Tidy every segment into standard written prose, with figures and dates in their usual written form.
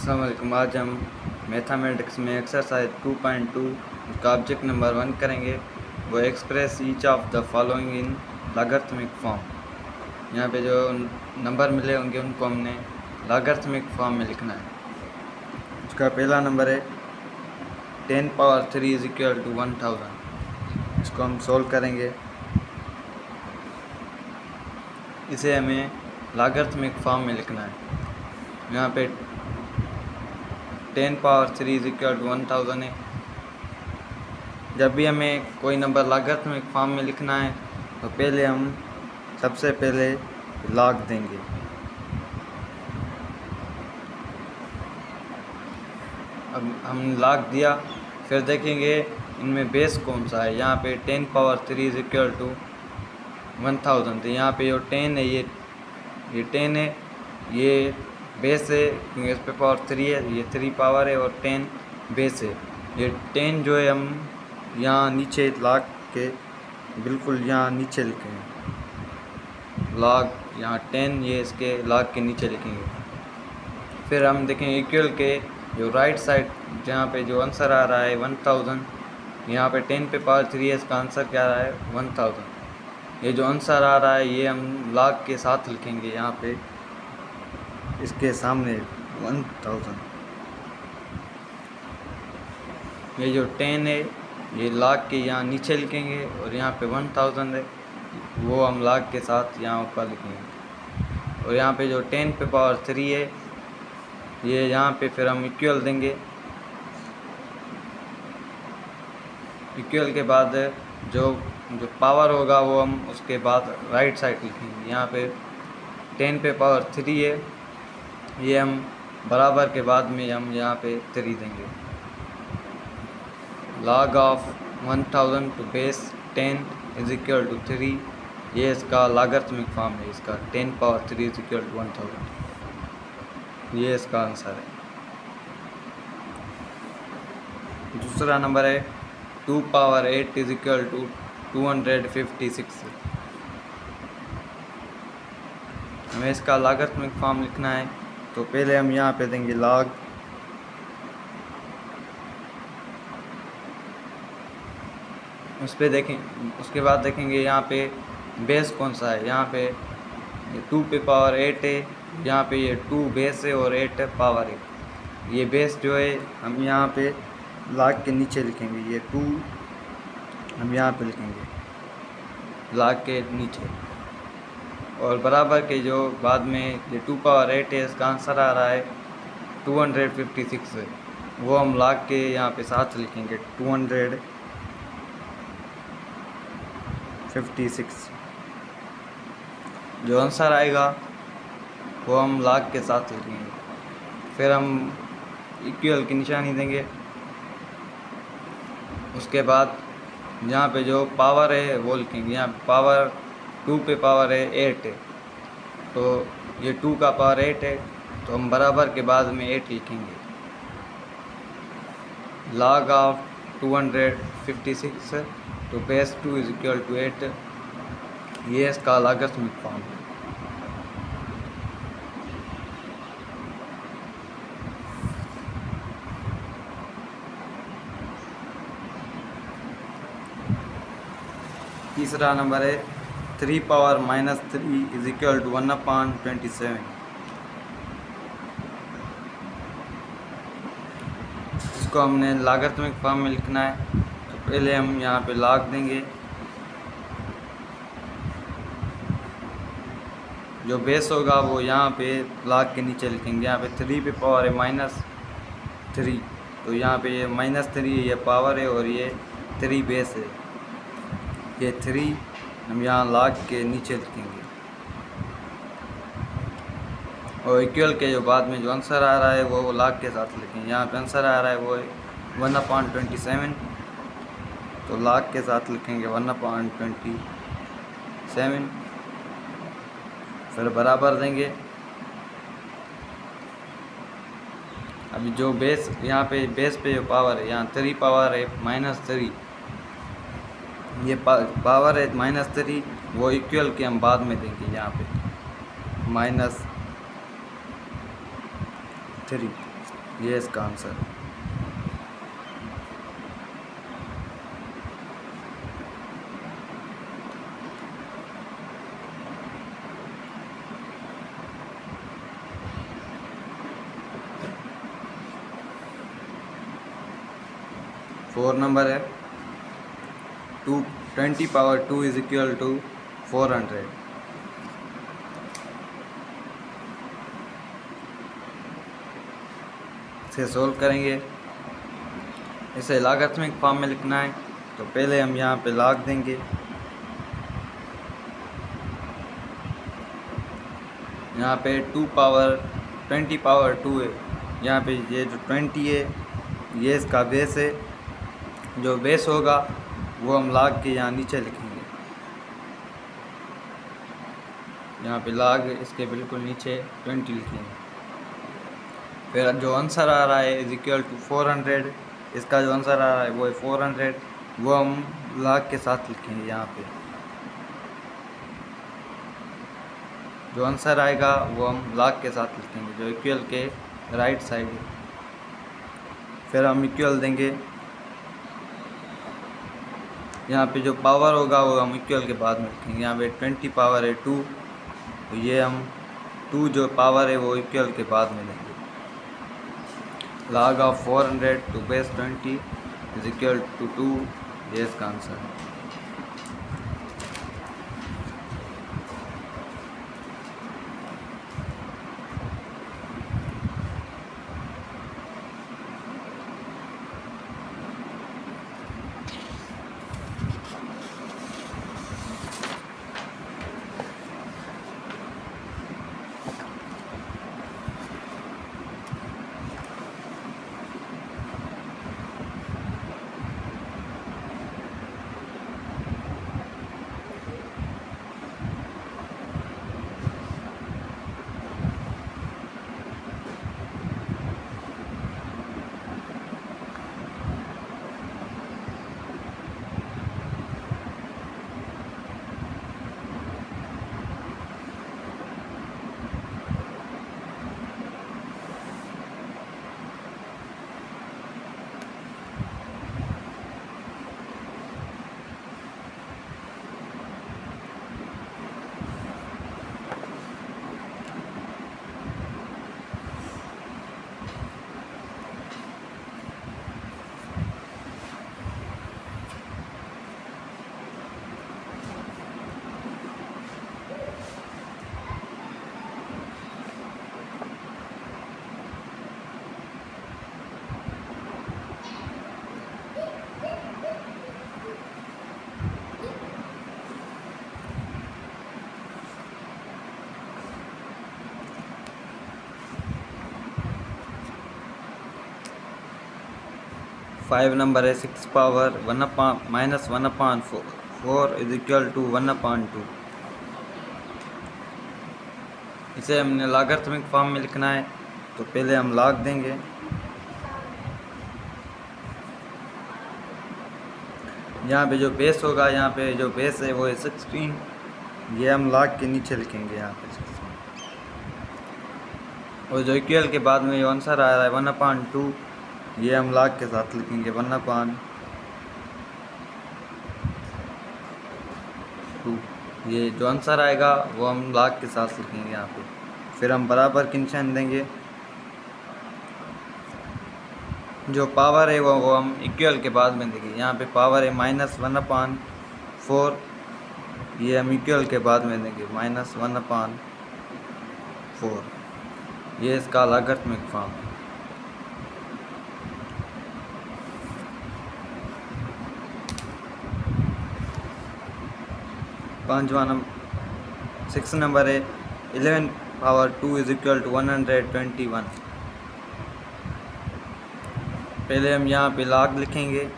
अस्सलाम वालेकुम। आज हम मैथमेटिक्स में एक्सरसाइज 2.2 का ऑब्जेक्ट नंबर 1 करेंगे। वो express each of the following in logarithmic form. यहाँ पे जो नंबर मिले होंगे उनको हमने लॉगरिथमिक फॉर्म में लिखना है। उसका पहला नंबर है 10 पावर 3 इज इक्वल टू 1000। इसको हम सोल्व करेंगे। इसे हमें लॉगरिथमिक फॉर्म में लिखना है। यहाँ पे 10 पावर 3 इज इक्वल टू 1000 है। जब भी हमें कोई नंबर लॉगरिथमिक फॉर्म में लिखना है तो पहले हम सबसे पहले लॉग देंगे। अब हम लॉग दिया, फिर देखेंगे इनमें बेस कौन सा है। यहाँ पे 10 पावर 3 इज इक्वल टू 1000 है। यहाँ पे जो 10 है ये 10 है, ये बेस है क्योंकि इस पे पावर 3 है, ये 3 पावर है और 10 बेस है। ये 10 जो है हम यहाँ नीचे लॉग के बिल्कुल यहाँ नीचे लिखेंगे। लॉग यहाँ 10 ये इसके लॉग के नीचे लिखेंगे। फिर हम देखेंगे इक्वल के जो राइट साइड जहाँ पे जो आंसर आ रहा है 1000, यहाँ पे 10 पे पावर 3 है, इसका आंसर क्या आ रहा है 1000। ये जो आंसर आ रहा है ये हम लॉग के साथ लिखेंगे यहाँ पे इसके सामने 1000। ये जो 10 है ये लॉग के यहाँ नीचे लिखेंगे और यहाँ पे 1000 है वो हम लॉग के साथ यहाँ ऊपर लिखेंगे। और यहाँ पे जो 10 पे पावर 3 है ये यहाँ पे फिर हम इक्वल देंगे। इक्वल के बाद जो पावर होगा वो हम उसके बाद राइट साइड लिखेंगे। यहाँ पे 10 पे पावर 3 है, ये हम बराबर के बाद में हम यहाँ पे 3 देंगे। log of 1000 to base 10 is equal to 3, ये इसका लॉगरिथमिक फॉर्म है। इसका 10 पावर 3 इज इक्वल टू 1000, ये इसका आंसर है। दूसरा नंबर है 2 पावर 8 इज इक्वल टू 256। हमें इसका लॉगरिथमिक फॉर्म लिखना है तो पहले हम यहाँ पे देंगे लॉग, उस पर देखें। उसके बाद देखेंगे यहाँ पे बेस कौन सा है। यहाँ पे 2 पे पावर 8 है, यहाँ पे ये 2 बेस है और 8 पावर है। ये बेस जो है हम यहाँ पे लॉग के नीचे लिखेंगे। ये 2 हम यहाँ पे लिखेंगे लॉग के नीचे, और बराबर के जो बाद में ये 2 पावर 8 है इसका आंसर आ रहा है 256 है, वो हम लॉग के यहाँ पे साथ लिखेंगे 256। जो आंसर आएगा वो हम लॉग के साथ लिखेंगे। फिर हम इक्वल की निशानी देंगे। उसके बाद यहाँ पे जो पावर है वो लिखेंगे। यहाँ पावर 2 पे पावर है 8 है, तो ये 2 का पावर 8 है तो हम बराबर के बाद में 8 लिखेंगे। log ऑफ 256 तो बेस 2 इज इक्वल टू 8, ये इसका लॉगरिथमिक फॉर्म है। तीसरा नंबर है 3 power minus 3 is equal to 1/27। इसको हमने लॉगरिथमिक फॉर्म में लिखना है तो पहले हम यहाँ पे लॉग देंगे। जो बेस होगा वो यहाँ पे लॉग के नीचे लिखेंगे। यहाँ पे 3 पे पावर है -3, तो यहाँ पे ये -3 ये पावर है और ये 3 बेस है। ये 3 हम यहाँ लॉग के नीचे लिखेंगे। और इक्वल के जो बाद में जो आंसर आ रहा है वो लॉग के साथ लिखेंगे। यहाँ पे आंसर आ रहा है वो 1/27, तो लॉग के साथ लिखेंगे 1/27, फिर बराबर देंगे। अभी जो बेस यहाँ पे बेस पे जो पावर है यहाँ 3 पावर है -3, ये पावर है -3, वो इक्वल के हम बाद में देंगे। यहाँ पे -3 ये इसका आंसर है। फोर नंबर है 20 पावर 2 इज इक्वल टू 400। इसे सोल्व करेंगे। इसे लॉगरिथमिक फॉर्म में लिखना है तो पहले हम यहाँ पे लॉग देंगे। यहाँ पे 20 पावर 2 है। यहाँ पे ये जो 20 है ये इसका बेस है। जो बेस होगा वो हम लॉग के यहाँ नीचे लिखेंगे। यहाँ पे लॉग इसके बिल्कुल नीचे 20 लिखेंगे। फिर जो आंसर आ रहा है इज इक्वल टू 400। इसका जो आंसर आ रहा है वो है 400। वो हम लॉग के साथ लिखेंगे। यहाँ पे जो आंसर आएगा वो हम लॉग के साथ लिखेंगे जो इक्वल के राइट साइड है। फिर हम इक्वल देंगे। यहाँ पे जो पावर होगा वो हम इक्वल के बाद में लिखेंगे। यहाँ पे 20 पावर है 2 तो ये हम 2 जो पावर है वो इक्वल के बाद में लेंगे। log of 400 to base 20 is equal to 2। ये इसका आंसर है। फाइव नंबर है 6 पावर 1/-1/4 इज इक्वल टू 1/2। इसे हमने लॉगरिथमिक फॉर्म में लिखना है तो पहले हम लॉग देंगे। यहाँ पे जो बेस होगा यहाँ पे जो बेस है वो है 16। ये हम लॉग के नीचे लिखेंगे यहाँ पे 16। और जो इक्वल के बाद में जो आंसर आ रहा है 1/2 ये हम लॉग के साथ लिखेंगे 1/2। ये जो आंसर आएगा वो हम लॉग के साथ लिखेंगे यहाँ पे। फिर हम बराबर के निशान देंगे। जो पावर है वो हम इक्वल के बाद में देंगे। यहाँ पे पावर है -1/4। ये हम इक्वल के बाद में देंगे -1/4। ये इसका लॉगरिथमिक फॉर्म है। पाँचवा नंबर 6 नंबर है 11 पावर 2 इज इक्वल टू 121। पहले हम यहाँ पे लॉग लिखेंगे।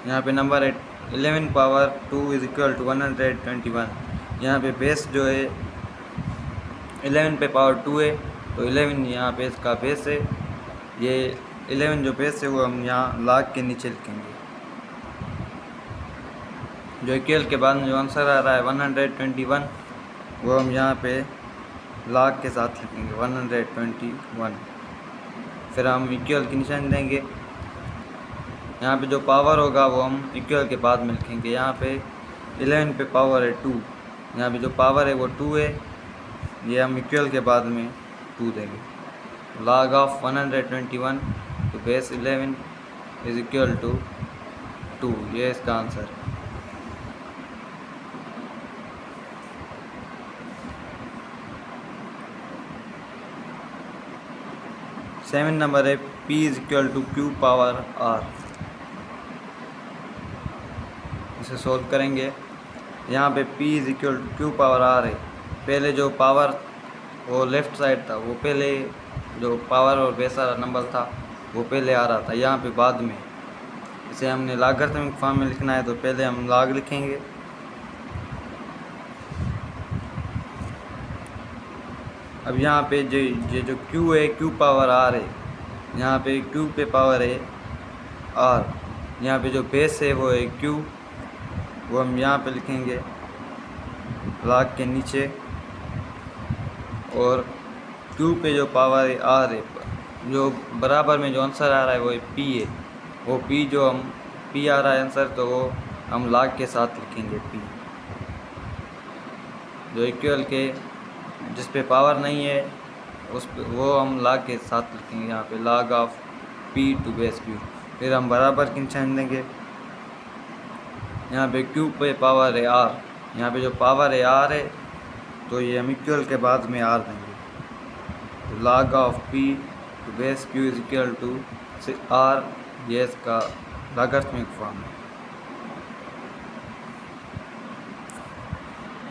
यहाँ पे नंबर है 11 पावर 2 इज इक्वल टू 121। यहाँ पे बेस जो है 11 पे पावर 2 है तो 11 यहाँ पे इसका बेस है। ये 11 जो बेस है वो हम यहाँ लॉग के नीचे लिखेंगे। जो इक्वल के बाद में जो आंसर आ रहा है 121 वो हम यहाँ पे लाग के साथ लिखेंगे 121। फिर हम इक्वल की निशान देंगे। यहाँ पे जो पावर होगा वो हम इक्वल के बाद में लिखेंगे। यहाँ पे 11 पे पावर है 2, यहाँ पे जो पावर है वो 2 है, ये हम इक्वल के बाद में 2 देंगे। log ऑफ 121 तो बेस 11 इज इक्वल टू 2, ये इसका आंसर है। सेवन नंबर है P is equal to Q power R। इसे सोल्व करेंगे। यहाँ पे P is equal to Q power R है। पहले जो पावर वो लेफ़्ट साइड था, वो पहले जो पावर और बेस वाला नंबर था वो पहले आ रहा था, यहाँ पे बाद में। इसे हमने लॉगरिथमिक फॉर्म में लिखना है तो पहले हम लॉग लिखेंगे। अब यहाँ पे जो Q है, Q पावर R है, यहाँ पे Q पे पावर है R, यहाँ पे जो बेस है वो है Q, वो हम यहाँ पे लिखेंगे लॉग के नीचे। और Q पे जो पावर है R है, जो बराबर में जो आंसर आ रहा है वो P है, वो P जो हम P आ रहा है आंसर, तो वो हम लॉग के साथ लिखेंगे P। जो इक्वल के जिस पे पावर नहीं है उस पे वो हम लॉग के साथ लिखेंगे। यहाँ पे log of P to base Q। फिर हम बराबर की निशान देंगे। यहाँ पे Q पे पावर है R, यहाँ पे जो पावर है R है, तो ये हम इक्वल के बाद में R देंगे। तो log of P to base Q is equal to R, ये इसका लॉगरिथमिक फॉर्म है।